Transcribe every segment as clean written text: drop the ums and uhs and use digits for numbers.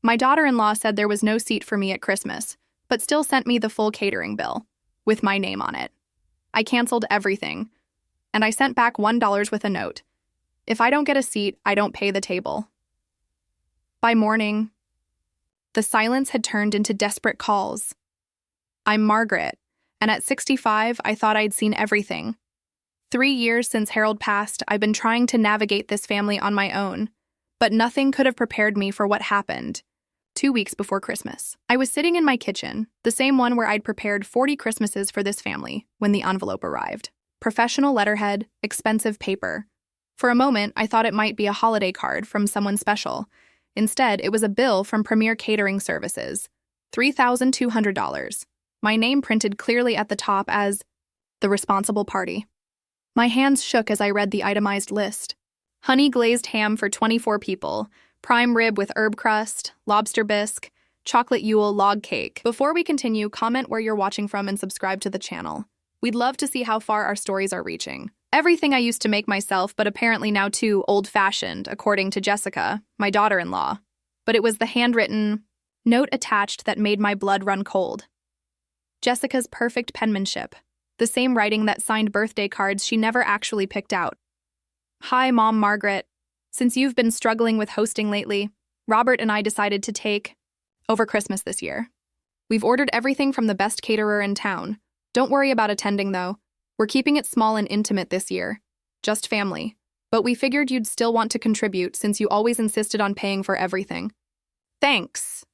My daughter-in-law said there was no seat for me at Christmas, but still sent me the full catering bill, with my name on it. I canceled everything, and I sent back $1 with a note. If I don't get a seat, I don't pay the table. By morning, the silence had turned into desperate calls. I'm Margaret, and at 65, I thought I'd seen everything. 3 years since Harold passed, I've been trying to navigate this family on my own, but nothing could have prepared me for what happened 2 weeks before Christmas. I was sitting in my kitchen, the same one where I'd prepared 40 Christmases for this family, when the envelope arrived. Professional letterhead, expensive paper. For a moment, I thought it might be a holiday card from someone special. Instead, it was a bill from Premier Catering Services, $3,200. My name printed clearly at the top as the responsible party. My hands shook as I read the itemized list. Honey glazed ham for 24 people, prime rib with herb crust, lobster bisque, chocolate Yule log cake. Before we continue, comment where you're watching from and subscribe to the channel. We'd love to see how far our stories are reaching. Everything I used to make myself, but apparently now too old-fashioned, according to Jessica, my daughter-in-law. But it was the handwritten note attached that made my blood run cold. Jessica's perfect penmanship, the same writing that signed birthday cards she never actually picked out. Hi, Mom Margaret. Since you've been struggling with hosting lately, Robert and I decided to take over Christmas this year. We've ordered everything from the best caterer in town. Don't worry about attending, though. We're keeping it small and intimate this year. Just family. But we figured you'd still want to contribute since you always insisted on paying for everything. Thanks.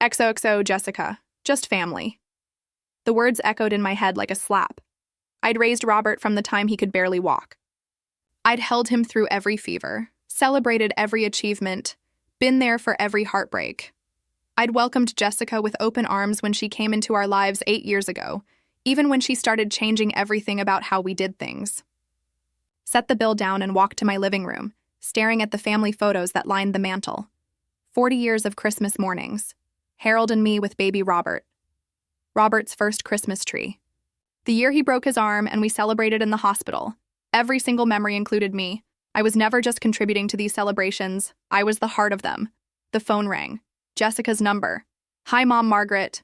XOXO, Jessica. Just family. The words echoed in my head like a slap. I'd raised Robert from the time he could barely walk. I'd held him through every fever, celebrated every achievement, been there for every heartbreak. I'd welcomed Jessica with open arms when she came into our lives 8 years ago, even when she started changing everything about how we did things. Set the bill down and walked to my living room, staring at the family photos that lined the mantel. 40 years of Christmas mornings. Harold and me with baby Robert. Robert's first Christmas tree. The year he broke his arm and we celebrated in the hospital. Every single memory included me. I was never just contributing to these celebrations. I was the heart of them. The phone rang. Jessica's number. Hi, Mom Margaret.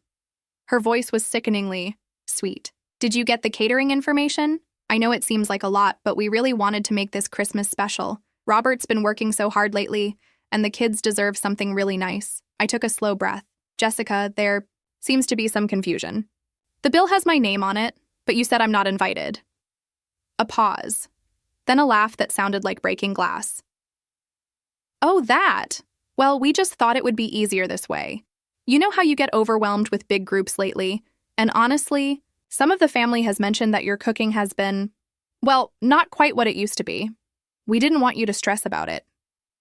Her voice was sickeningly sweet. Did you get the catering information? I know it seems like a lot, but we really wanted to make this Christmas special. Robert's been working so hard lately, and the kids deserve something really nice. I took a slow breath. Jessica, there seems to be some confusion. The bill has my name on it, but you said I'm not invited. A pause. Then a laugh that sounded like breaking glass. Oh, that! Well, we just thought it would be easier this way. You know how you get overwhelmed with big groups lately? And honestly, some of the family has mentioned that your cooking has been, well, not quite what it used to be. We didn't want you to stress about it.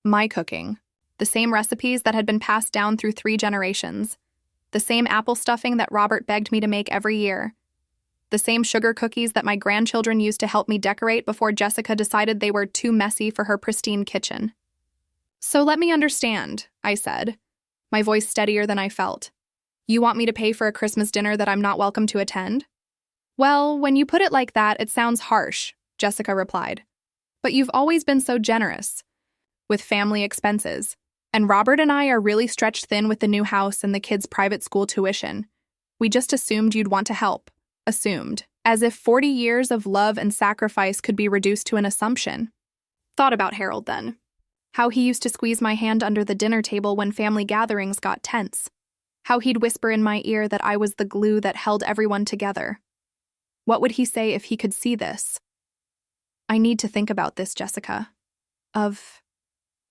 My cooking. The same recipes that had been passed down through 3 generations. The same apple stuffing that Robert begged me to make every year. The same sugar cookies that my grandchildren used to help me decorate before Jessica decided they were too messy for her pristine kitchen. So let me understand, I said, my voice steadier than I felt. You want me to pay for a Christmas dinner that I'm not welcome to attend? Well, when you put it like that, it sounds harsh, Jessica replied. But you've always been so generous with family expenses. And Robert and I are really stretched thin with the new house and the kids' private school tuition. We just assumed you'd want to help. Assumed. As if 40 years of love and sacrifice could be reduced to an assumption. Thought about Harold then. How he used to squeeze my hand under the dinner table when family gatherings got tense. How he'd whisper in my ear that I was the glue that held everyone together. What would he say if he could see this? I need to think about this, Jessica. Of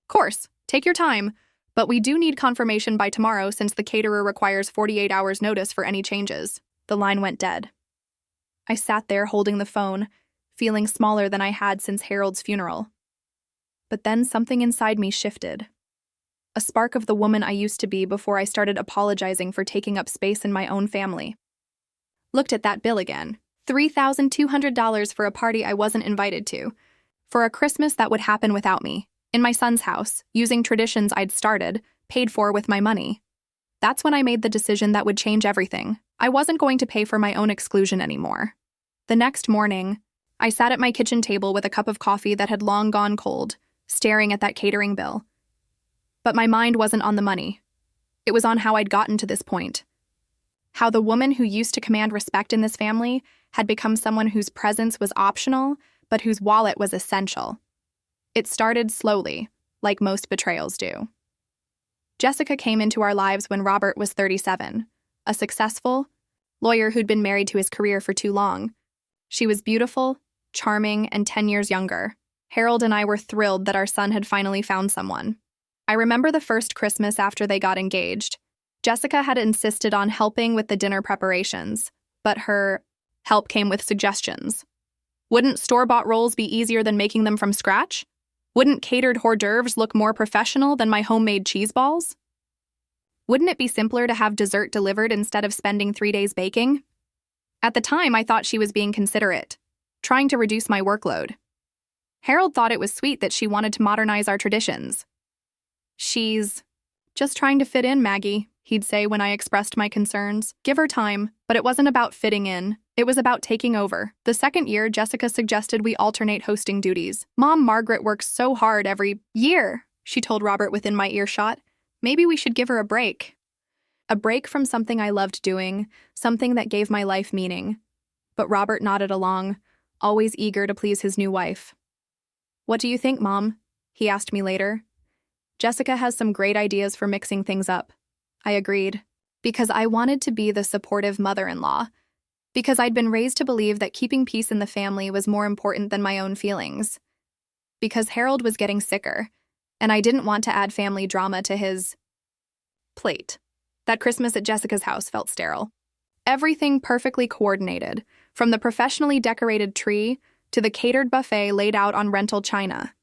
course, take your time, but we do need confirmation by tomorrow since the caterer requires 48 hours notice for any changes. The line went dead. I sat there holding the phone, feeling smaller than I had since Harold's funeral. But then something inside me shifted. A spark of the woman I used to be before I started apologizing for taking up space in my own family. Looked at that bill again. $3,200 for a party I wasn't invited to. For a Christmas that would happen without me. In my son's house, using traditions I'd started, paid for with my money. That's when I made the decision that would change everything. I wasn't going to pay for my own exclusion anymore. The next morning, I sat at my kitchen table with a cup of coffee that had long gone cold, staring at that catering bill. But my mind wasn't on the money. It was on how I'd gotten to this point. How the woman who used to command respect in this family had become someone whose presence was optional, but whose wallet was essential. It started slowly, like most betrayals do. Jessica came into our lives when Robert was 37, a successful lawyer who'd been married to his career for too long. She was beautiful, charming, and 10 years younger. Harold and I were thrilled that our son had finally found someone. I remember the first Christmas after they got engaged. Jessica had insisted on helping with the dinner preparations, but her help came with suggestions. Wouldn't store-bought rolls be easier than making them from scratch? Wouldn't catered hors d'oeuvres look more professional than my homemade cheese balls? Wouldn't it be simpler to have dessert delivered instead of spending 3 days baking? At the time, I thought she was being considerate, trying to reduce my workload. Harold thought it was sweet that she wanted to modernize our traditions. "She's just trying to fit in, Maggie," he'd say when I expressed my concerns. Give her time, but it wasn't about fitting in. It was about taking over. The second year, Jessica suggested we alternate hosting duties. "Mom, Margaret works so hard every year," she told Robert within my earshot. "Maybe we should give her a break." A break from something I loved doing, something that gave my life meaning. But Robert nodded along, always eager to please his new wife. "What do you think, Mom?" he asked me later. "Jessica has some great ideas for mixing things up." I agreed, because I wanted to be the supportive mother-in-law, because I'd been raised to believe that keeping peace in the family was more important than my own feelings, because Harold was getting sicker, and I didn't want to add family drama to his plate. That Christmas at Jessica's house felt sterile. Everything perfectly coordinated, from the professionally decorated tree to the catered buffet laid out on rental china.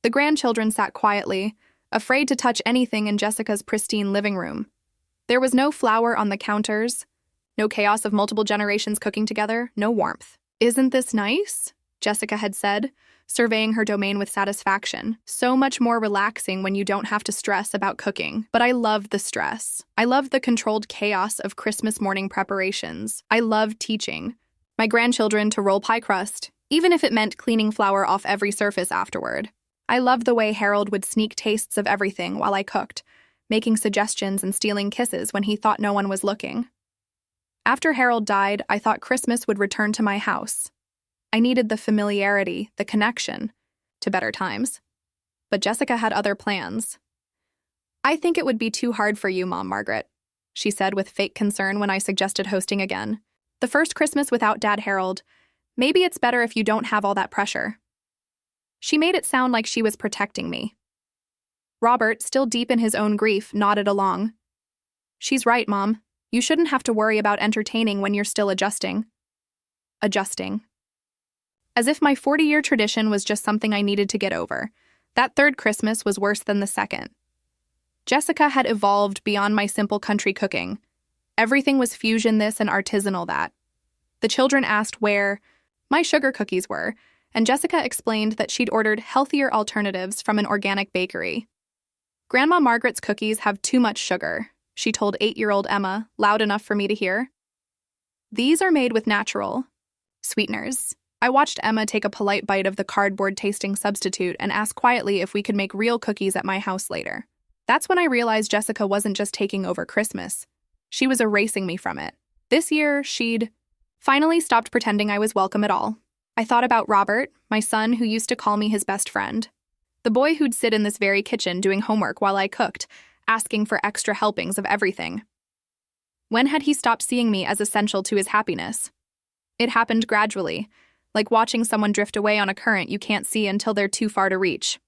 The grandchildren sat quietly, afraid to touch anything in Jessica's pristine living room. There was no flour on the counters, no chaos of multiple generations cooking together, no warmth. "Isn't this nice?" Jessica had said, surveying her domain with satisfaction. "So much more relaxing when you don't have to stress about cooking." But I loved the stress. I loved the controlled chaos of Christmas morning preparations. I loved teaching my grandchildren to roll pie crust, even if it meant cleaning flour off every surface afterward. I loved the way Harold would sneak tastes of everything while I cooked, making suggestions and stealing kisses when he thought no one was looking. After Harold died, I thought Christmas would return to my house. I needed the familiarity, the connection, to better times. But Jessica had other plans. "I think it would be too hard for you, Mom Margaret," she said with fake concern when I suggested hosting again. "The first Christmas without Dad Harold. Maybe it's better if you don't have all that pressure." She made it sound like she was protecting me. Robert, still deep in his own grief, nodded along. "She's right, Mom. You shouldn't have to worry about entertaining when you're still adjusting." Adjusting. As if my 40-year tradition was just something I needed to get over. That third Christmas was worse than the second. Jessica had evolved beyond my simple country cooking. Everything was fusion this and artisanal that. The children asked where my sugar cookies were, and Jessica explained that she'd ordered healthier alternatives from an organic bakery. "Grandma Margaret's cookies have too much sugar," she told 8-year-old Emma, loud enough for me to hear. "These are made with natural sweeteners." I watched Emma take a polite bite of the cardboard-tasting substitute and ask quietly if we could make real cookies at my house later. That's when I realized Jessica wasn't just taking over Christmas. She was erasing me from it. This year, she'd finally stopped pretending I was welcome at all. I thought about Robert, my son who used to call me his best friend. The boy who'd sit in this very kitchen doing homework while I cooked, asking for extra helpings of everything. When had he stopped seeing me as essential to his happiness? It happened gradually, like watching someone drift away on a current you can't see until they're too far to reach.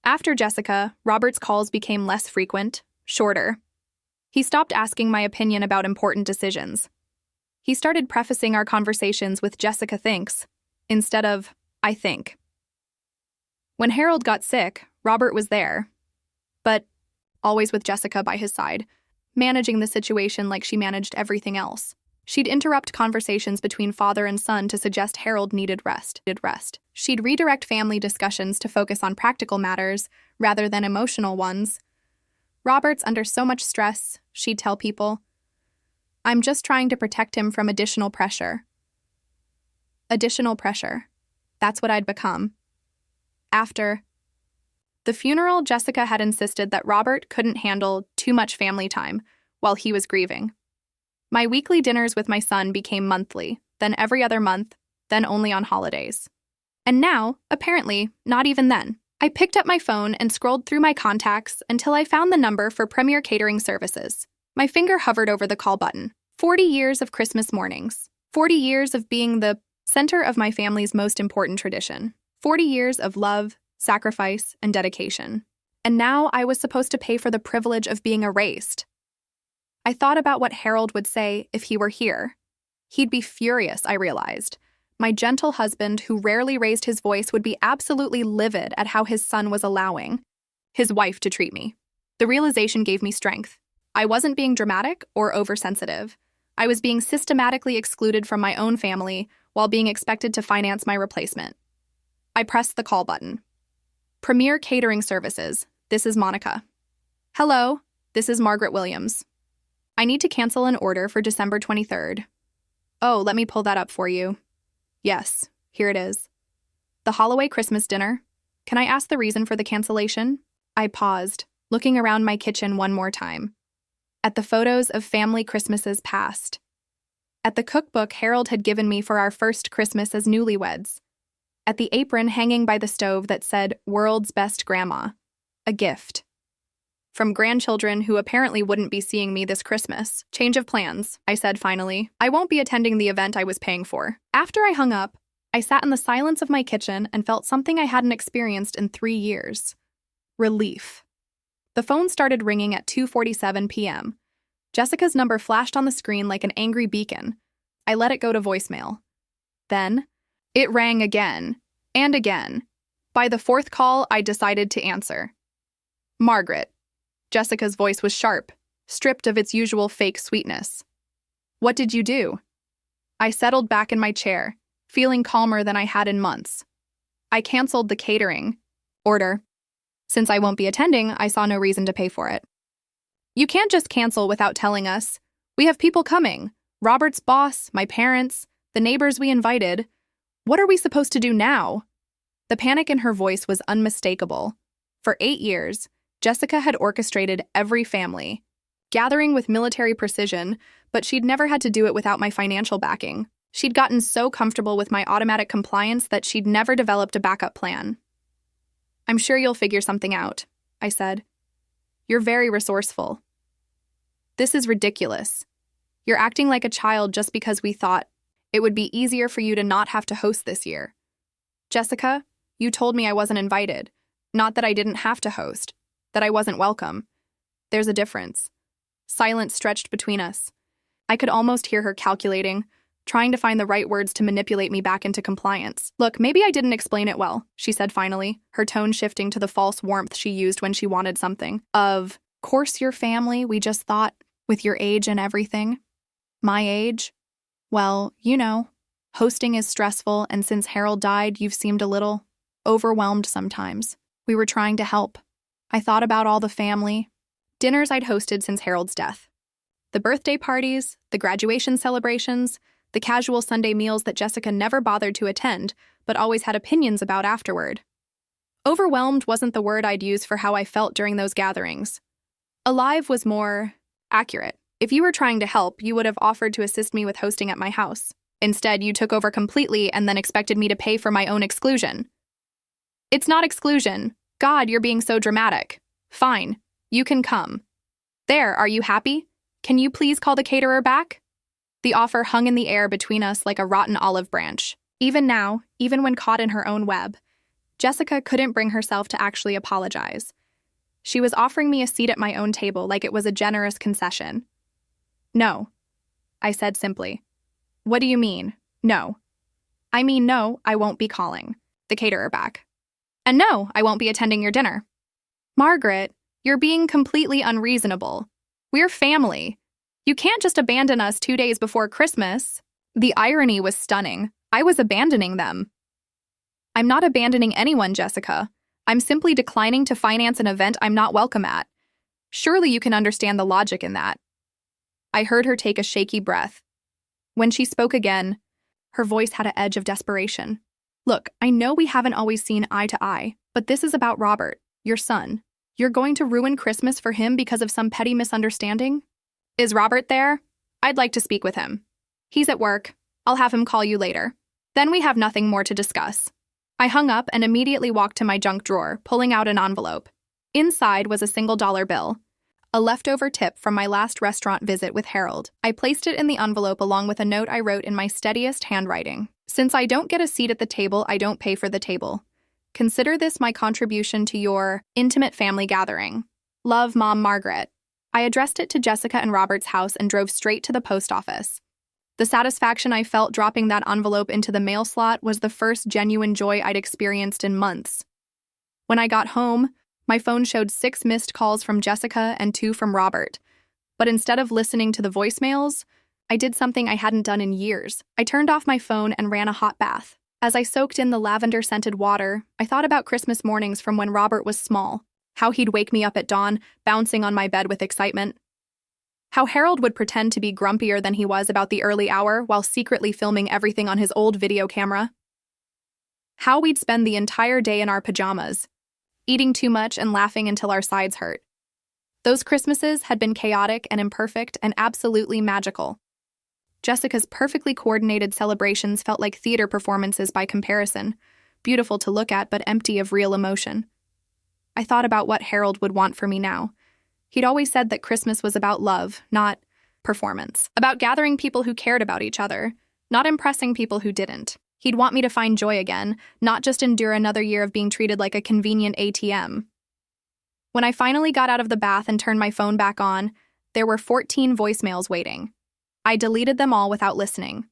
After Jessica, Robert's calls became less frequent, shorter. He stopped asking my opinion about important decisions. He started prefacing our conversations with "Jessica thinks," instead of "I think." When Harold got sick, Robert was there, but always with Jessica by his side, managing the situation like she managed everything else. She'd interrupt conversations between father and son to suggest Harold needed rest. She'd redirect family discussions to focus on practical matters rather than emotional ones. "Robert's under so much stress," she'd tell people. "I'm just trying to protect him from additional pressure." Additional pressure. That's what I'd become. After The funeral, Jessica had insisted that Robert couldn't handle too much family time while he was grieving. My weekly dinners with my son became monthly, then every other month, then only on holidays. And now, apparently, not even then. I picked up my phone and scrolled through my contacts until I found the number for Premier Catering Services. My finger hovered over the call button. 40 years of Christmas mornings. 40 years of being the center of my family's most important tradition. 40 years of love, sacrifice, and dedication. And now I was supposed to pay for the privilege of being erased. I thought about what Harold would say if he were here. He'd be furious, I realized. My gentle husband, who rarely raised his voice, would be absolutely livid at how his son was allowing his wife to treat me. The realization gave me strength. I wasn't being dramatic or oversensitive. I was being systematically excluded from my own family while being expected to finance my replacement. I pressed the call button. Premier Catering Services, this is Monica. Hello, this is Margaret Williams. I need to cancel an order for December 23rd. Oh, let me pull that up for you. Yes, here it is. The Holloway Christmas dinner. Can I ask the reason for the cancellation? I paused, looking around my kitchen one more time. At the photos of family Christmases past. At the cookbook Harold had given me for our first Christmas as newlyweds. At the apron hanging by the stove that said, "World's Best Grandma." A gift. From grandchildren who apparently wouldn't be seeing me this Christmas. Change of plans, I said finally. I won't be attending the event I was paying for. After I hung up, I sat in the silence of my kitchen and felt something I hadn't experienced in 3 years. Relief. The phone started ringing at 2:47 p.m. Jessica's number flashed on the screen like an angry beacon. I let it go to voicemail. Then, it rang again, and again. By the fourth call, I decided to answer. Margaret. Jessica's voice was sharp, stripped of its usual fake sweetness. What did you do? I settled back in my chair, feeling calmer than I had in months. I canceled the catering order. Since I won't be attending, I saw no reason to pay for it. You can't just cancel without telling us. We have people coming. Robert's boss, my parents, the neighbors we invited. What are we supposed to do now? The panic in her voice was unmistakable. For 8 years, Jessica had orchestrated every family, gathering with military precision, but she'd never had to do it without my financial backing. She'd gotten so comfortable with my automatic compliance that she'd never developed a backup plan. I'm sure you'll figure something out, I said. You're very resourceful. This is ridiculous. You're acting like a child just because we thought it would be easier for you to not have to host this year. Jessica, you told me I wasn't invited. Not that I didn't have to host, that I wasn't welcome. There's a difference. Silence stretched between us. I could almost hear her calculating, trying to find the right words to manipulate me back into compliance. Look, maybe I didn't explain it well, she said finally, her tone shifting to the false warmth she used when she wanted something. Of course your family, we just thought, with your age and everything. My age? Well, you know, hosting is stressful, and since Harold died, you've seemed a little overwhelmed sometimes. We were trying to help. I thought about all the family dinners I'd hosted since Harold's death. The birthday parties, the graduation celebrations, the casual Sunday meals that Jessica never bothered to attend, but always had opinions about afterward. Overwhelmed wasn't the word I'd use for how I felt during those gatherings. Alive was more accurate. If you were trying to help, you would have offered to assist me with hosting at my house. Instead, you took over completely and then expected me to pay for my own exclusion. It's not exclusion. God, you're being so dramatic. Fine, you can come. There, are you happy? Can you please call the caterer back? The offer hung in the air between us like a rotten olive branch. Even now, even when caught in her own web, Jessica couldn't bring herself to actually apologize. She was offering me a seat at my own table like it was a generous concession. No, I said simply. What do you mean, no? I mean, no, I won't be calling the caterer back. And no, I won't be attending your dinner. Margaret, you're being completely unreasonable. We're family. You can't just abandon us 2 days before Christmas. The irony was stunning. I was abandoning them. I'm not abandoning anyone, Jessica. I'm simply declining to finance an event I'm not welcome at. Surely you can understand the logic in that. I heard her take a shaky breath. When she spoke again, her voice had an edge of desperation. Look, I know we haven't always seen eye to eye, but this is about Robert. Your son. You're going to ruin Christmas for him because of some petty misunderstanding? Is Robert there? I'd like to speak with him. He's at work. I'll have him call you later. Then we have nothing more to discuss. I hung up and immediately walked to my junk drawer, pulling out an envelope. Inside was a single dollar bill, a leftover tip from my last restaurant visit with Harold. I placed it in the envelope along with a note I wrote in my steadiest handwriting. Since I don't get a seat at the table, I don't pay for the table. Consider this my contribution to your intimate family gathering. Love, Mom, Margaret. I addressed it to Jessica and Robert's house and drove straight to the post office. The satisfaction I felt dropping that envelope into the mail slot was the first genuine joy I'd experienced in months. When I got home, my phone showed 6 missed calls from Jessica and 2 from Robert. But instead of listening to the voicemails, I did something I hadn't done in years. I turned off my phone and ran a hot bath. As I soaked in the lavender-scented water, I thought about Christmas mornings from when Robert was small, how he'd wake me up at dawn, bouncing on my bed with excitement. How Harold would pretend to be grumpier than he was about the early hour while secretly filming everything on his old video camera. How we'd spend the entire day in our pajamas, eating too much and laughing until our sides hurt. Those Christmases had been chaotic and imperfect and absolutely magical. Jessica's perfectly coordinated celebrations felt like theater performances by comparison, beautiful to look at but empty of real emotion. I thought about what Harold would want for me now. He'd always said that Christmas was about love, not performance. About gathering people who cared about each other, not impressing people who didn't. He'd want me to find joy again, not just endure another year of being treated like a convenient ATM. When I finally got out of the bath and turned my phone back on, there were 14 voicemails waiting. I deleted them all without listening.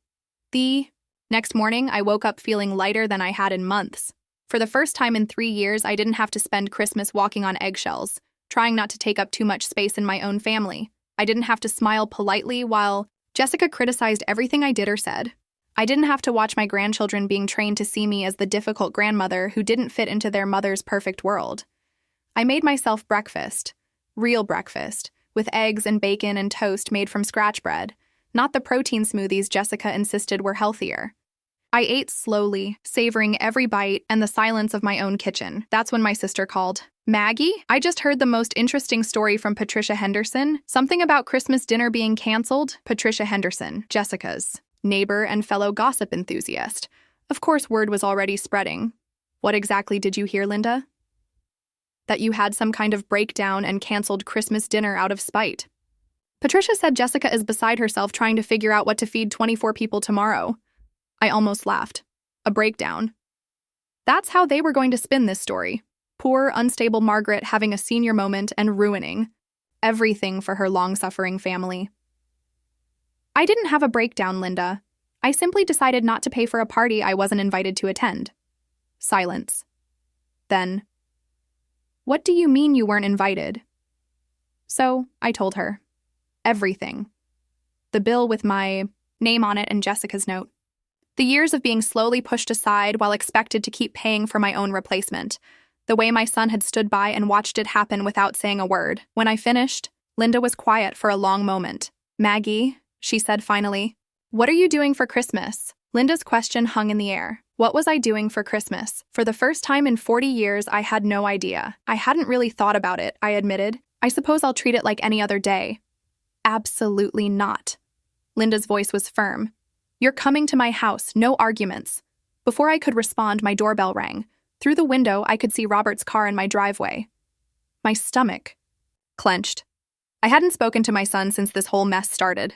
The next morning, I woke up feeling lighter than I had in months. For the first time in 3 years, I didn't have to spend Christmas walking on eggshells, trying not to take up too much space in my own family. I didn't have to smile politely while Jessica criticized everything I did or said. I didn't have to watch my grandchildren being trained to see me as the difficult grandmother who didn't fit into their mother's perfect world. I made myself breakfast, real breakfast, with eggs and bacon and toast made from scratch bread, not the protein smoothies Jessica insisted were healthier. I ate slowly, savoring every bite and the silence of my own kitchen. That's when my sister called. Maggie, I just heard the most interesting story from Patricia Henderson. Something about Christmas dinner being canceled. Patricia Henderson, Jessica's neighbor and fellow gossip enthusiast. Of course, word was already spreading. What exactly did you hear, Linda? That you had some kind of breakdown and canceled Christmas dinner out of spite. Patricia said Jessica is beside herself trying to figure out what to feed 24 people tomorrow. I almost laughed. A breakdown. That's how they were going to spin this story. Poor, unstable Margaret having a senior moment and ruining everything for her long-suffering family. I didn't have a breakdown, Linda. I simply decided not to pay for a party I wasn't invited to attend. Silence. Then, what do you mean you weren't invited? So, I told her. Everything. The bill with my name on it and Jessica's note. The years of being slowly pushed aside while expected to keep paying for my own replacement. The way my son had stood by and watched it happen without saying a word. When I finished, Linda was quiet for a long moment. Maggie, she said finally, what are you doing for Christmas? Linda's question hung in the air. What was I doing for Christmas? For the first time in 40 years, I had no idea. I hadn't really thought about it, I admitted. I suppose I'll treat it like any other day. Absolutely not. Linda's voice was firm. You're coming to my house, no arguments. Before I could respond, my doorbell rang. Through the window, I could see Robert's car in my driveway. My stomach clenched. I hadn't spoken to my son since this whole mess started.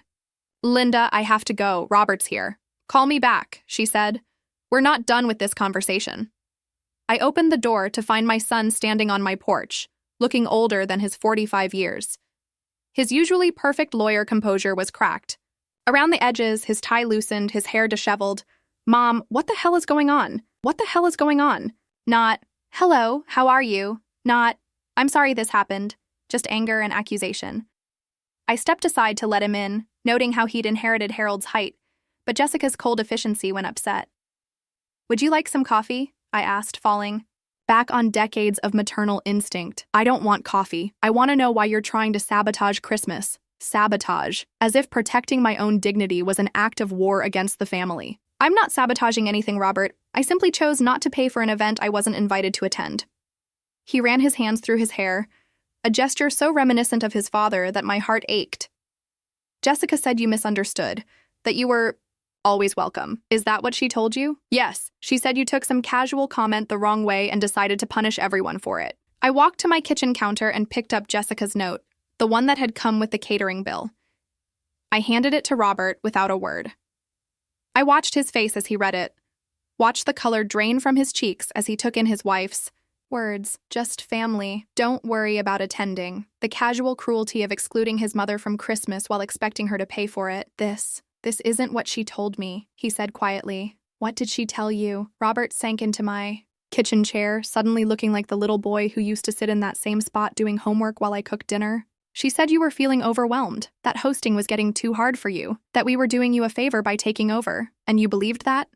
Linda, I have to go. Robert's here. Call me back, she said. We're not done with this conversation. I opened the door to find my son standing on my porch, looking older than his 45 years. His usually perfect lawyer composure was cracked. Around the edges, his tie loosened, his hair disheveled. Mom, what the hell is going on? What the hell is going on? Not, hello, how are you? Not, I'm sorry this happened. Just anger and accusation. I stepped aside to let him in, noting how he'd inherited Harold's height, but Jessica's cold efficiency went upset. Would you like some coffee? I asked, falling back on decades of maternal instinct. I don't want coffee. I want to know why you're trying to sabotage Christmas. Sabotage. As if protecting my own dignity was an act of war against the family. I'm not sabotaging anything, Robert. I simply chose not to pay for an event I wasn't invited to attend. He ran his hands through his hair, a gesture so reminiscent of his father that my heart ached. Jessica said you misunderstood, that you were always welcome. Is that what she told you? Yes, she said you took some casual comment the wrong way and decided to punish everyone for it. I walked to my kitchen counter and picked up Jessica's note, the one that had come with the catering bill. I handed it to Robert without a word. I watched his face as he read it, watched the color drain from his cheeks as he took in his wife's words, just family, don't worry about attending, the casual cruelty of excluding his mother from Christmas while expecting her to pay for it. This isn't what she told me, he said quietly. What did she tell you? Robert sank into my kitchen chair, suddenly looking like the little boy who used to sit in that same spot doing homework while I cooked dinner. She said you were feeling overwhelmed, that hosting was getting too hard for you, that we were doing you a favor by taking over. And you believed that?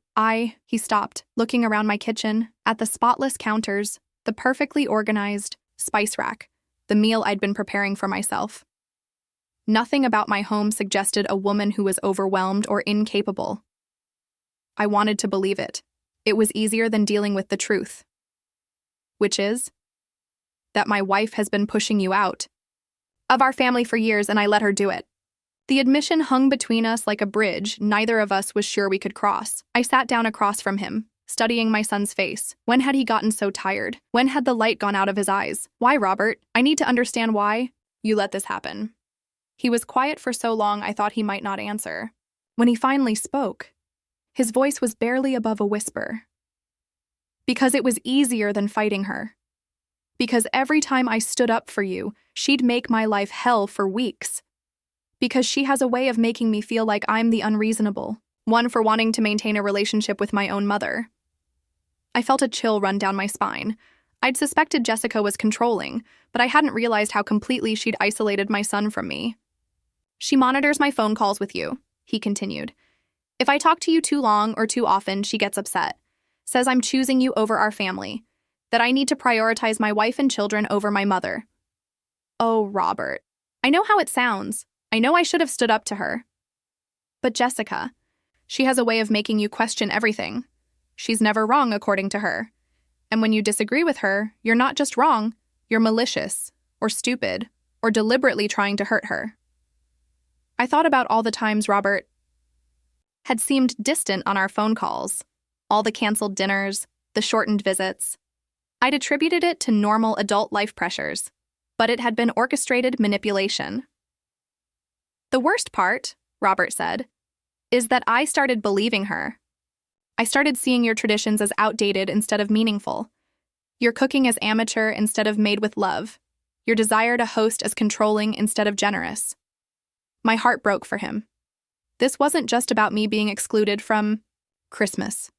He stopped, looking around my kitchen, at the spotless counters, the perfectly organized spice rack, the meal I'd been preparing for myself. Nothing about my home suggested a woman who was overwhelmed or incapable. I wanted to believe it. It was easier than dealing with the truth. Which is that my wife has been pushing you out of our family for years, and I let her do it. The admission hung between us like a bridge neither of us was sure we could cross. I sat down across from him, studying my son's face. When had he gotten so tired? When had the light gone out of his eyes? Why, Robert? I need to understand why you let this happen. He was quiet for so long I thought he might not answer. When he finally spoke, his voice was barely above a whisper. Because it was easier than fighting her. Because every time I stood up for you, she'd make my life hell for weeks. Because she has a way of making me feel like I'm the unreasonable one for wanting to maintain a relationship with my own mother. I felt a chill run down my spine. I'd suspected Jessica was controlling, but I hadn't realized how completely she'd isolated my son from me. She monitors my phone calls with you, he continued. If I talk to you too long or too often, she gets upset. Says I'm choosing you over our family. That I need to prioritize my wife and children over my mother. Oh, Robert. I know how it sounds. I know I should have stood up to her. But Jessica, she has a way of making you question everything. She's never wrong, according to her. And when you disagree with her, you're not just wrong, you're malicious, or stupid, or deliberately trying to hurt her. I thought about all the times Robert had seemed distant on our phone calls, all the canceled dinners, the shortened visits. I'd attributed it to normal adult life pressures, but it had been orchestrated manipulation. The worst part, Robert said, is that I started believing her. I started seeing your traditions as outdated instead of meaningful, your cooking as amateur instead of made with love, your desire to host as controlling instead of generous. My heart broke for him. This wasn't just about me being excluded from Christmas.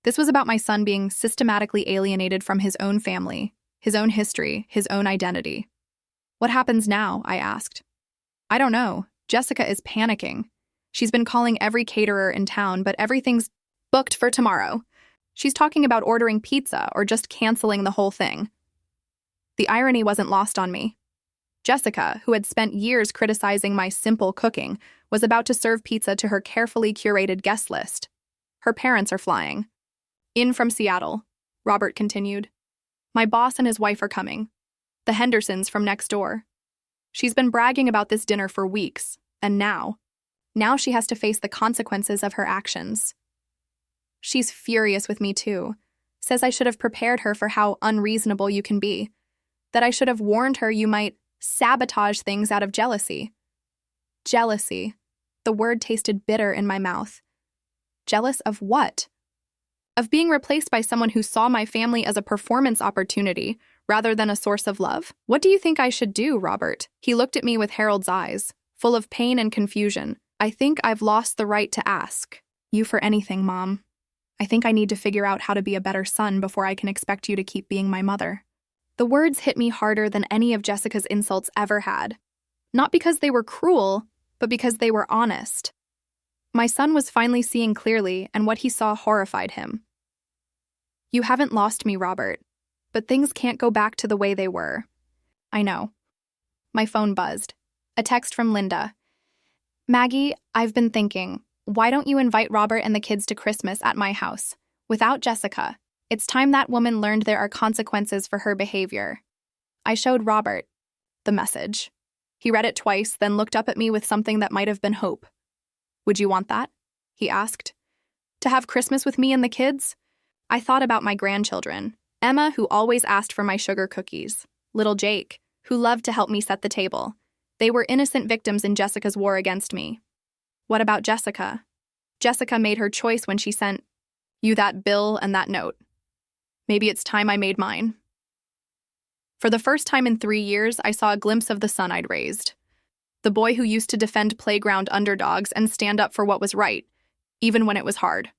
This was about my son being systematically alienated from his own family, his own history, his own identity. What happens now? I asked. I don't know. Jessica is panicking. She's been calling every caterer in town, but everything's booked for tomorrow. She's talking about ordering pizza or just canceling the whole thing. The irony wasn't lost on me. Jessica, who had spent years criticizing my simple cooking, was about to serve pizza to her carefully curated guest list. Her parents are flying. In from Seattle, Robert continued. My boss and his wife are coming. The Hendersons from next door. She's been bragging about this dinner for weeks, and now she has to face the consequences of her actions. She's furious with me too. Says I should have prepared her for how unreasonable you can be. That I should have warned her you might sabotage things out of jealousy. Jealousy. The word tasted bitter in my mouth. Jealous of what? Of being replaced by someone who saw my family as a performance opportunity rather than a source of love? What do you think I should do, Robert? He looked at me with Harold's eyes, full of pain and confusion. I think I've lost the right to ask you for anything, Mom. I think I need to figure out how to be a better son before I can expect you to keep being my mother. The words hit me harder than any of Jessica's insults ever had. Not because they were cruel, but because they were honest. My son was finally seeing clearly, and what he saw horrified him. You haven't lost me, Robert, but things can't go back to the way they were. I know. My phone buzzed. A text from Linda. Maggie, I've been thinking, why don't you invite Robert and the kids to Christmas at my house, without Jessica? It's time that woman learned there are consequences for her behavior. I showed Robert the message. He read it twice, then looked up at me with something that might have been hope. Would you want that? He asked. To have Christmas with me and the kids? I thought about my grandchildren. Emma, who always asked for my sugar cookies. Little Jake, who loved to help me set the table. They were innocent victims in Jessica's war against me. What about Jessica? Jessica made her choice when she sent you that bill and that note. Maybe it's time I made mine. For the first time in 3 years, I saw a glimpse of the son I'd raised. The boy who used to defend playground underdogs and stand up for what was right, even when it was hard.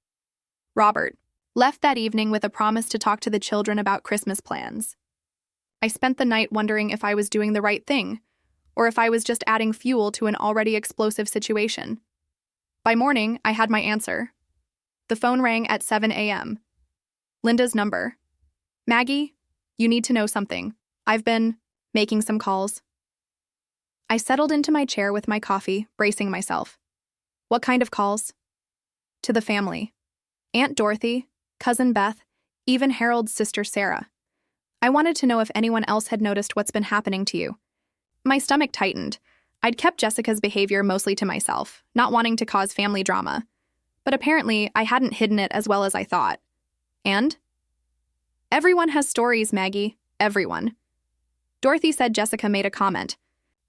Robert left that evening with a promise to talk to the children about Christmas plans. I spent the night wondering if I was doing the right thing, or if I was just adding fuel to an already explosive situation. By morning, I had my answer. The phone rang at 7 a.m. Linda's number. Maggie, you need to know something. I've been making some calls. I settled into my chair with my coffee, bracing myself. What kind of calls? To the family. Aunt Dorothy, Cousin Beth, even Harold's sister Sarah. I wanted to know if anyone else had noticed what's been happening to you. My stomach tightened. I'd kept Jessica's behavior mostly to myself, not wanting to cause family drama. But apparently, I hadn't hidden it as well as I thought. And? Everyone has stories, Maggie. Everyone. Dorothy said Jessica made a comment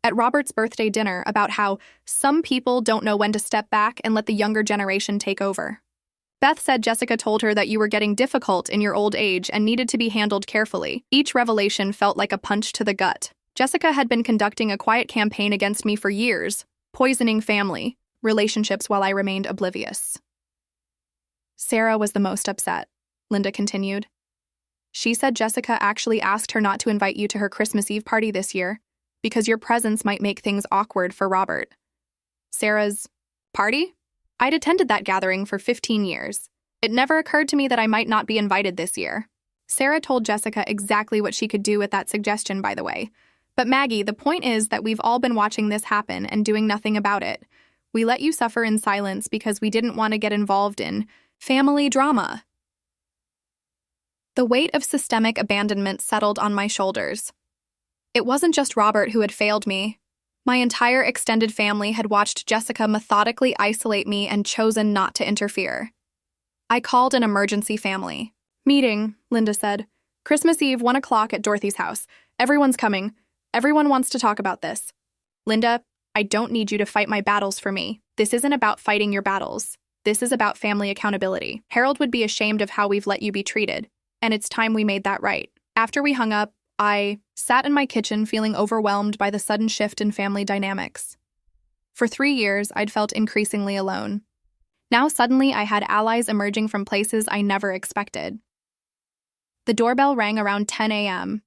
at Robert's birthday dinner about how some people don't know when to step back and let the younger generation take over. Beth said Jessica told her that you were getting difficult in your old age and needed to be handled carefully. Each revelation felt like a punch to the gut. Jessica had been conducting a quiet campaign against me for years, poisoning family relationships while I remained oblivious. Sarah was the most upset, Linda continued. She said Jessica actually asked her not to invite you to her Christmas Eve party this year because your presence might make things awkward for Robert. Sarah's party? I'd attended that gathering for 15 years. It never occurred to me that I might not be invited this year. Sarah told Jessica exactly what she could do with that suggestion, by the way. But Maggie, the point is that we've all been watching this happen and doing nothing about it. We let you suffer in silence because we didn't want to get involved in family drama. The weight of systemic abandonment settled on my shoulders. It wasn't just Robert who had failed me. My entire extended family had watched Jessica methodically isolate me and chosen not to interfere. I called an emergency family meeting, Linda said. Christmas Eve, 1 o'clock at Dorothy's house. Everyone's coming. Everyone wants to talk about this. Linda, I don't need you to fight my battles for me. This isn't about fighting your battles. This is about family accountability. Harold would be ashamed of how we've let you be treated, and it's time we made that right. After we hung up, I sat in my kitchen feeling overwhelmed by the sudden shift in family dynamics. For 3 years, I'd felt increasingly alone. Now suddenly I had allies emerging from places I never expected. The doorbell rang around 10 a.m.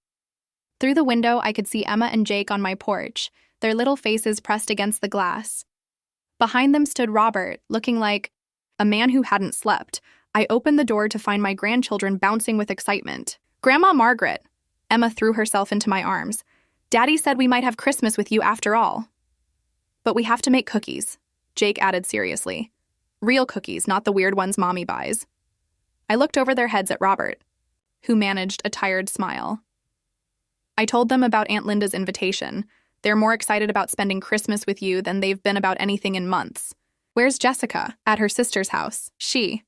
Through the window, I could see Emma and Jake on my porch, their little faces pressed against the glass. Behind them stood Robert, looking like a man who hadn't slept. I opened the door to find my grandchildren bouncing with excitement. Grandma Margaret! Emma threw herself into my arms. Daddy said we might have Christmas with you after all. But we have to make cookies, Jake added seriously. Real cookies, not the weird ones Mommy buys. I looked over their heads at Robert, who managed a tired smile. I told them about Aunt Linda's invitation. They're more excited about spending Christmas with you than they've been about anything in months. Where's Jessica? At her sister's house.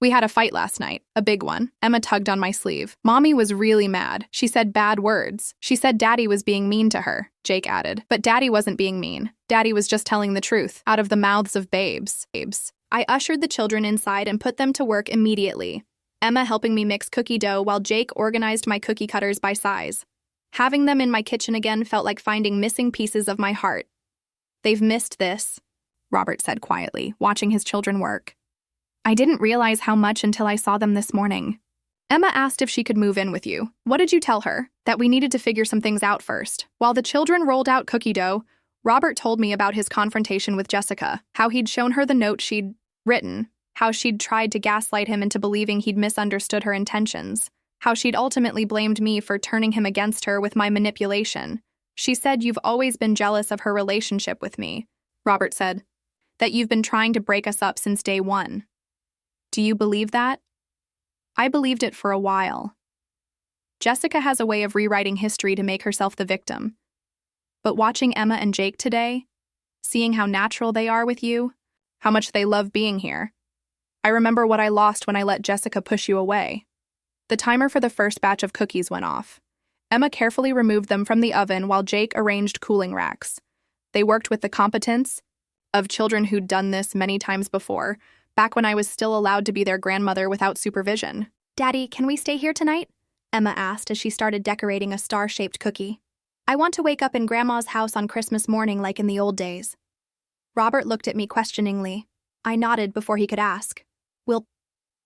We had a fight last night. A big one. Emma tugged on my sleeve. Mommy was really mad. She said bad words. She said Daddy was being mean to her, Jake added. But Daddy wasn't being mean. Daddy was just telling the truth, out of the mouths of babes. I ushered the children inside and put them to work immediately. Emma helping me mix cookie dough while Jake organized my cookie cutters by size. Having them in my kitchen again felt like finding missing pieces of my heart. They've missed this, Robert said quietly, watching his children work. I didn't realize how much until I saw them this morning. Emma asked if she could move in with you. What did you tell her? That we needed to figure some things out first. While the children rolled out cookie dough, Robert told me about his confrontation with Jessica, how he'd shown her the note she'd written, how she'd tried to gaslight him into believing he'd misunderstood her intentions, how she'd ultimately blamed me for turning him against her with my manipulation. She said you've always been jealous of her relationship with me, Robert said. That you've been trying to break us up since day one. Do you believe that? I believed it for a while. Jessica has a way of rewriting history to make herself the victim. But watching Emma and Jake today, seeing how natural they are with you, how much they love being here, I remember what I lost when I let Jessica push you away. The timer for the first batch of cookies went off. Emma carefully removed them from the oven while Jake arranged cooling racks. They worked with the competence of children who'd done this many times before, back when I was still allowed to be their grandmother without supervision. "Daddy, can we stay here tonight?" Emma asked as she started decorating a star-shaped cookie. "I want to wake up in Grandma's house on Christmas morning like in the old days." Robert looked at me questioningly. I nodded before he could ask. "We'll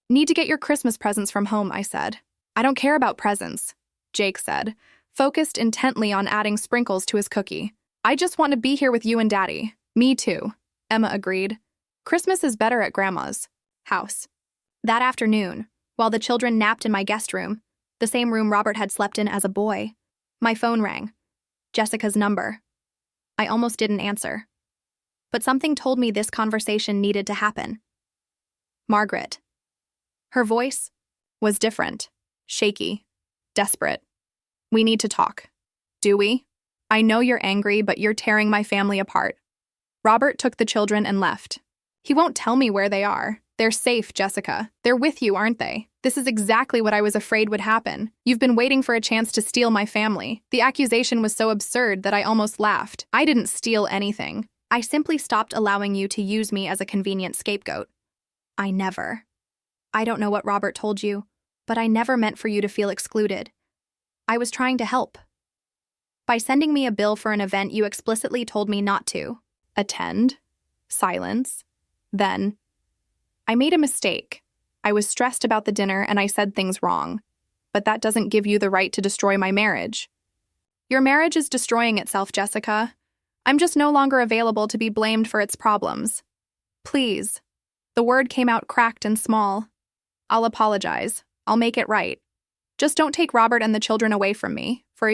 need to get your Christmas presents from home," I said. "I don't care about presents," Jake said, focused intently on adding sprinkles to his cookie. "I just want to be here with you and Daddy." "Me too," Emma agreed. "Christmas is better at Grandma's house." That afternoon, while the children napped in my guest room, the same room Robert had slept in as a boy, my phone rang. Jessica's number. I almost didn't answer. But something told me this conversation needed to happen. Margaret. Her voice was different, shaky, desperate. "We need to talk." "Do we? I know you're angry, but you're tearing my family apart." Robert took the children and left. "He won't tell me where they are. They're safe, Jessica. They're with you, aren't they? This is exactly what I was afraid would happen. You've been waiting for a chance to steal my family." The accusation was so absurd that I almost laughed. I didn't steal anything. I simply stopped allowing you to use me as a convenient scapegoat. I never. I don't know what Robert told you, but I never meant for you to feel excluded. I was trying to help. By sending me a bill for an event you explicitly told me not to attend, silence, then I made a mistake. I was stressed about the dinner and I said things wrong. But that doesn't give you the right to destroy my marriage. Your marriage is destroying itself, Jessica. I'm just no longer available to be blamed for its problems. Please. The word came out cracked and small. I'll apologize. I'll make it right. Just don't take Robert and the children away from me for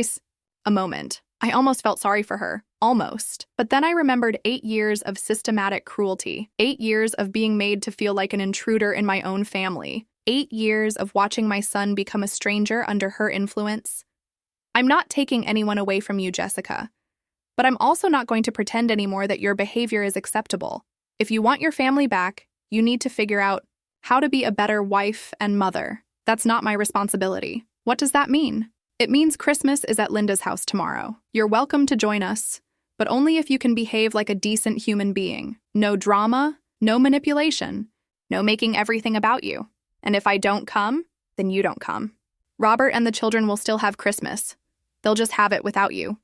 a moment. I almost felt sorry for her. Almost. But then I remembered 8 years of systematic cruelty. 8 years of being made to feel like an intruder in my own family. 8 years of watching my son become a stranger under her influence. I'm not taking anyone away from you, Jessica. But I'm also not going to pretend anymore that your behavior is acceptable. If you want your family back, you need to figure out how to be a better wife and mother. That's not my responsibility. What does that mean? It means Christmas is at Linda's house tomorrow. You're welcome to join us, but only if you can behave like a decent human being. No drama, no manipulation, no making everything about you. And if I don't come, then you don't come. Robert and the children will still have Christmas. They'll just have it without you.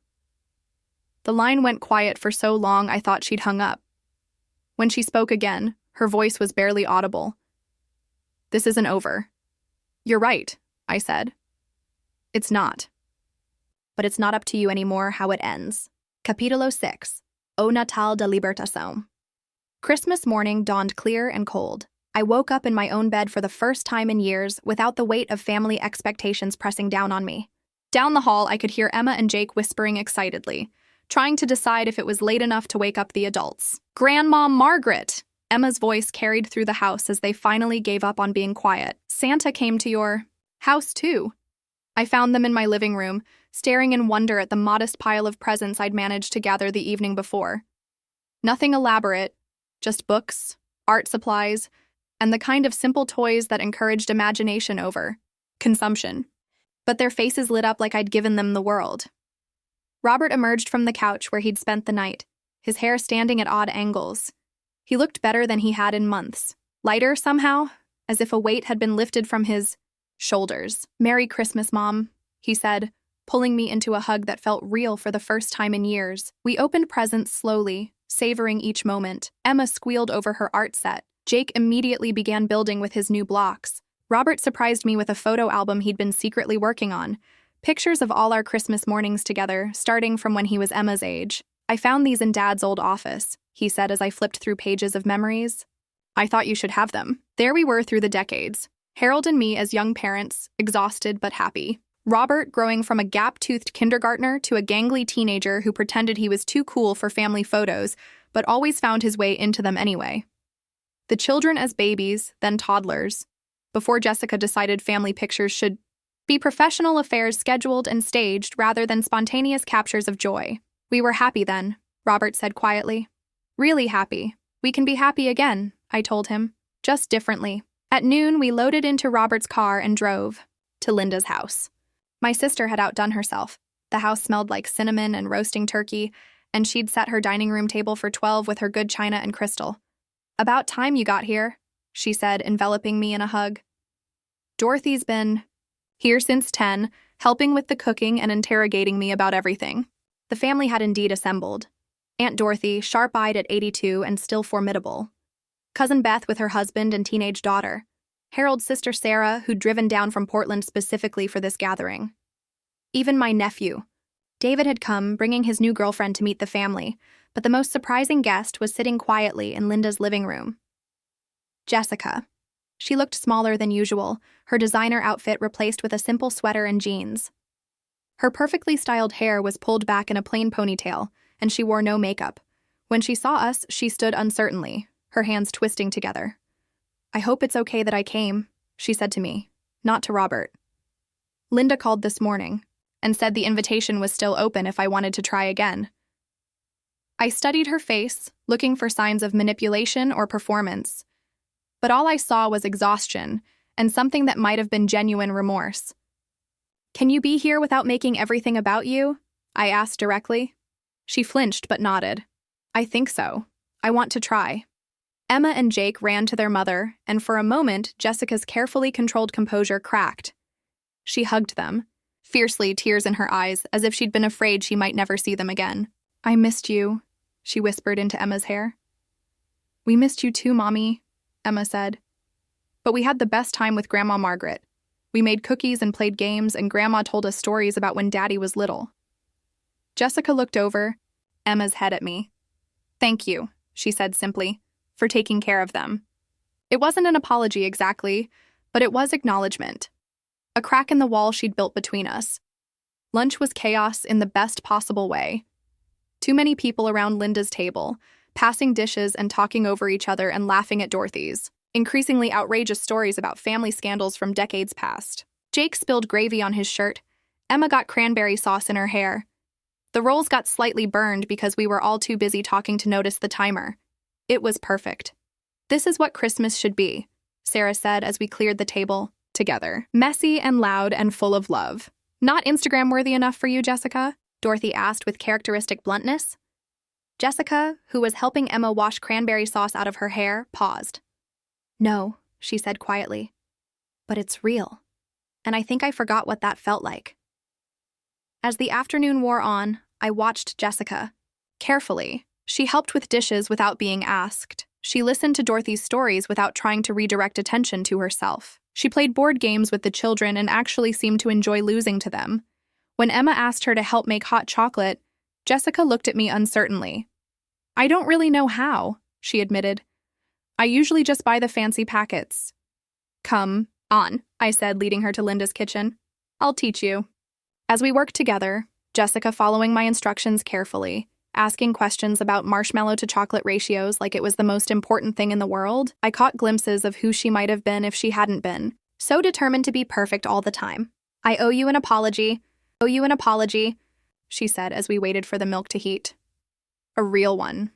The line went quiet for so long I thought she'd hung up. When she spoke again, her voice was barely audible. This isn't over. You're right, I said. It's not. But it's not up to you anymore how it ends. Capítulo 6. O Natal da Libertação. Christmas morning dawned clear and cold. I woke up in my own bed for the first time in years without the weight of family expectations pressing down on me. Down the hall, I could hear Emma and Jake whispering excitedly, trying to decide if it was late enough to wake up the adults. Grandma Margaret! Emma's voice carried through the house as they finally gave up on being quiet. Santa came to your house, too. I found them in my living room, staring in wonder at the modest pile of presents I'd managed to gather the evening before. Nothing elaborate, just books, art supplies, and the kind of simple toys that encouraged imagination over consumption. But their faces lit up like I'd given them the world. Robert emerged from the couch where he'd spent the night, his hair standing at odd angles. He looked better than he had in months, lighter somehow, as if a weight had been lifted from his shoulders. "Merry Christmas, Mom," he said, pulling me into a hug that felt real for the first time in years. We opened presents slowly, savoring each moment. Emma squealed over her art set. Jake immediately began building with his new blocks. Robert surprised me with a photo album he'd been secretly working on, pictures of all our Christmas mornings together, starting from when he was Emma's age. "I found these in Dad's old office," he said as I flipped through pages of memories. "I thought you should have them." There we were through the decades. Harold and me as young parents, exhausted but happy. Robert growing from a gap-toothed kindergartner to a gangly teenager who pretended he was too cool for family photos, but always found his way into them anyway. The children as babies, then toddlers, before Jessica decided family pictures should Be professional affairs scheduled and staged rather than spontaneous captures of joy. We were happy then, Robert said quietly. Really happy. We can be happy again, I told him, just differently. At noon, we loaded into Robert's car and drove to Linda's house. My sister had outdone herself. The house smelled like cinnamon and roasting turkey, and she'd set her dining room table for 12 with her good china and crystal. About time you got here, she said, enveloping me in a hug. Dorothy's been here since 10, helping with the cooking and interrogating me about everything. The family had indeed assembled. Aunt Dorothy, sharp-eyed at 82 and still formidable. Cousin Beth with her husband and teenage daughter. Harold's sister Sarah, who'd driven down from Portland specifically for this gathering. Even my nephew. David had come, bringing his new girlfriend to meet the family, but the most surprising guest was sitting quietly in Linda's living room. Jessica. She looked smaller than usual, her designer outfit replaced with a simple sweater and jeans. Her perfectly styled hair was pulled back in a plain ponytail, and she wore no makeup. When she saw us, she stood uncertainly, her hands twisting together. I hope it's okay that I came, she said to me, not to Robert. Linda called this morning and said the invitation was still open if I wanted to try again. I studied her face, looking for signs of manipulation or performance. But all I saw was exhaustion and something that might have been genuine remorse. Can you be here without making everything about you? I asked directly. She flinched but nodded. I think so. I want to try. Emma and Jake ran to their mother, and for a moment, Jessica's carefully controlled composure cracked. She hugged them, fiercely, tears in her eyes, as if she'd been afraid she might never see them again. I missed you, she whispered into Emma's hair. We missed you too, Mommy, Emma said. But we had the best time with Grandma Margaret. We made cookies and played games, and Grandma told us stories about when Daddy was little. Jessica looked over Emma's head at me. Thank you, she said simply, for taking care of them. It wasn't an apology exactly, but it was acknowledgement. A crack in the wall she'd built between us. Lunch was chaos in the best possible way. Too many people around Linda's table, passing dishes and talking over each other and laughing at Dorothy's. Increasingly outrageous stories about family scandals from decades past. Jake spilled gravy on his shirt. Emma got cranberry sauce in her hair. The rolls got slightly burned because we were all too busy talking to notice the timer. It was perfect. This is what Christmas should be, Sarah said as we cleared the table together. Messy and loud and full of love. Not Instagram-worthy enough for you, Jessica? Dorothy asked with characteristic bluntness. Jessica, who was helping Emma wash cranberry sauce out of her hair, paused. No, she said quietly. But it's real. And I think I forgot what that felt like. As the afternoon wore on, I watched Jessica. Carefully. She helped with dishes without being asked. She listened to Dorothy's stories without trying to redirect attention to herself. She played board games with the children and actually seemed to enjoy losing to them. When Emma asked her to help make hot chocolate, Jessica looked at me uncertainly. I don't really know how, she admitted. I usually just buy the fancy packets. Come on, I said, leading her to Linda's kitchen. I'll teach you. As we worked together, Jessica following my instructions carefully, asking questions about marshmallow to chocolate ratios like it was the most important thing in the world, I caught glimpses of who she might have been if she hadn't been, so determined to be perfect all the time. I owe you an apology, she said as we waited for the milk to heat. A real one.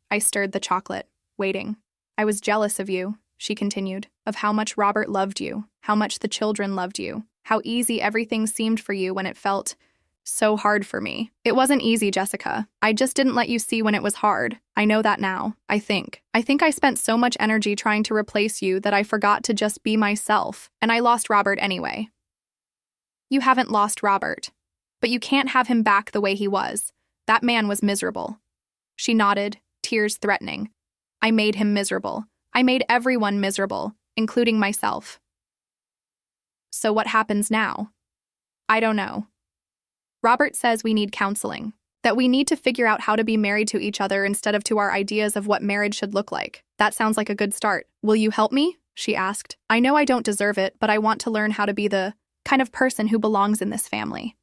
I stirred the chocolate, waiting. I was jealous of you, she continued, of how much Robert loved you, how much the children loved you, how easy everything seemed for you when it felt so hard for me. It wasn't easy, Jessica. I just didn't let you see when it was hard. I know that now, I think. I think I spent so much energy trying to replace you that I forgot to just be myself, and I lost Robert anyway. You haven't lost Robert, but you can't have him back the way he was. That man was miserable. She nodded, tears threatening. I made him miserable. I made everyone miserable, including myself. So what happens now? I don't know. Robert says we need counseling, that we need to figure out how to be married to each other instead of to our ideas of what marriage should look like. That sounds like a good start. Will you help me? She asked. I know I don't deserve it, but I want to learn how to be the kind of person who belongs in this family.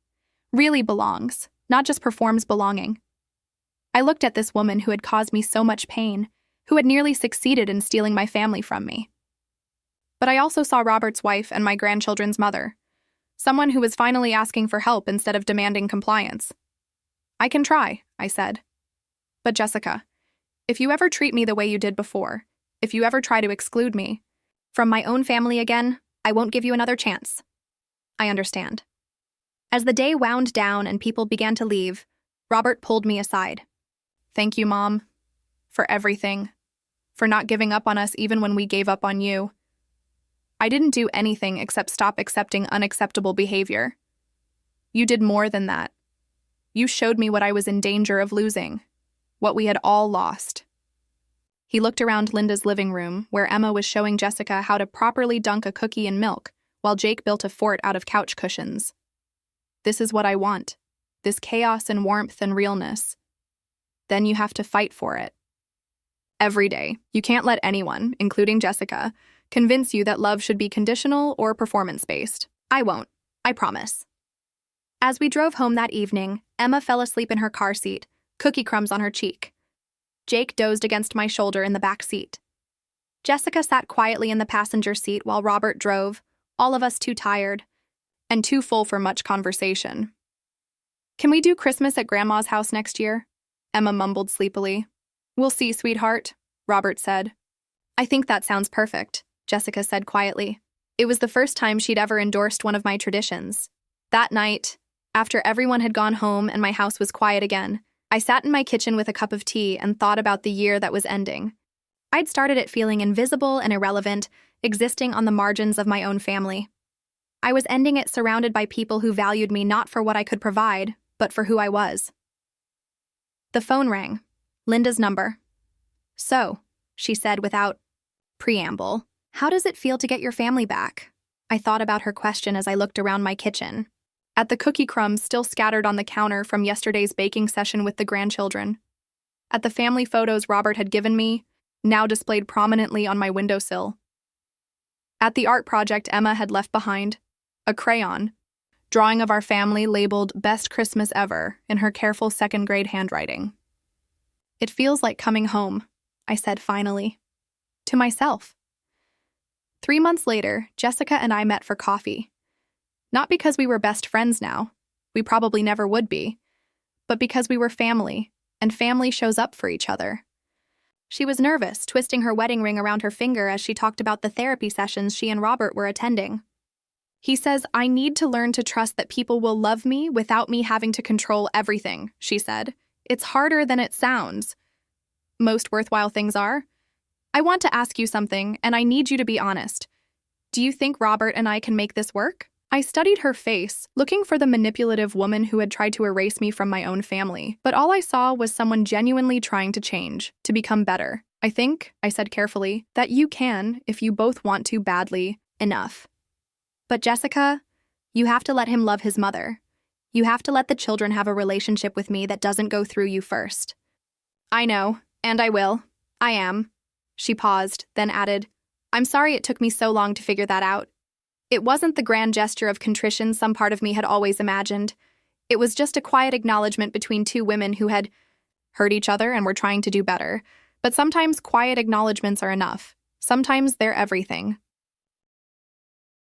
Really belongs, not just performs belonging. I looked at this woman who had caused me so much pain, who had nearly succeeded in stealing my family from me. But I also saw Robert's wife and my grandchildren's mother, Someone who was finally asking for help instead of demanding compliance. I can try, I said. But Jessica, if you ever treat me the way you did before, if you ever try to exclude me from my own family again, I won't give you another chance. I understand. As the day wound down and people began to leave, Robert pulled me aside. Thank you, Mom, for everything, for not giving up on us even when we gave up on you. I didn't do anything except stop accepting unacceptable behavior. You did more than that. You showed me what I was in danger of losing, what we had all lost. He looked around Linda's living room, where Emma was showing Jessica how to properly dunk a cookie in milk, while Jake built a fort out of couch cushions. This is what I want, this chaos and warmth and realness. Then you have to fight for it. Every day, you can't let anyone, including Jessica, convince you that love should be conditional or performance-based. I won't. I promise. As we drove home that evening, Emma fell asleep in her car seat, cookie crumbs on her cheek. Jake dozed against my shoulder in the back seat. Jessica sat quietly in the passenger seat while Robert drove, all of us too tired and too full for much conversation. Can we do Christmas at Grandma's house next year? Emma mumbled sleepily. We'll see, sweetheart, Robert said. I think that sounds perfect, Jessica said quietly. It was the first time she'd ever endorsed one of my traditions. That night, after everyone had gone home and my house was quiet again, I sat in my kitchen with a cup of tea and thought about the year that was ending. I'd started it feeling invisible and irrelevant, existing on the margins of my own family. I was ending it surrounded by people who valued me not for what I could provide, but for who I was. The phone rang. Linda's number. So, she said without preamble, how does it feel to get your family back? I thought about her question as I looked around my kitchen, at the cookie crumbs still scattered on the counter from yesterday's baking session with the grandchildren, at the family photos Robert had given me, now displayed prominently on my windowsill, at the art project Emma had left behind, a crayon, drawing of our family labeled Best Christmas Ever in her careful second-grade handwriting. It feels like coming home, I said finally, to myself. 3 months later, Jessica and I met for coffee. Not because we were best friends now, we probably never would be, but because we were family, and family shows up for each other. She was nervous, twisting her wedding ring around her finger as she talked about the therapy sessions she and Robert were attending. He says, I need to learn to trust that people will love me without me having to control everything, she said. It's harder than it sounds. Most worthwhile things are. I want to ask you something, and I need you to be honest. Do you think Robert and I can make this work? I studied her face, looking for the manipulative woman who had tried to erase me from my own family, but all I saw was someone genuinely trying to change, to become better. I think, I said carefully, that you can, if you both want to badly enough. But Jessica, you have to let him love his mother. You have to let the children have a relationship with me that doesn't go through you first. I know, and I will. I am. She paused, then added, I'm sorry it took me so long to figure that out. It wasn't the grand gesture of contrition some part of me had always imagined. It was just a quiet acknowledgement between two women who had hurt each other and were trying to do better. But sometimes quiet acknowledgements are enough. Sometimes they're everything.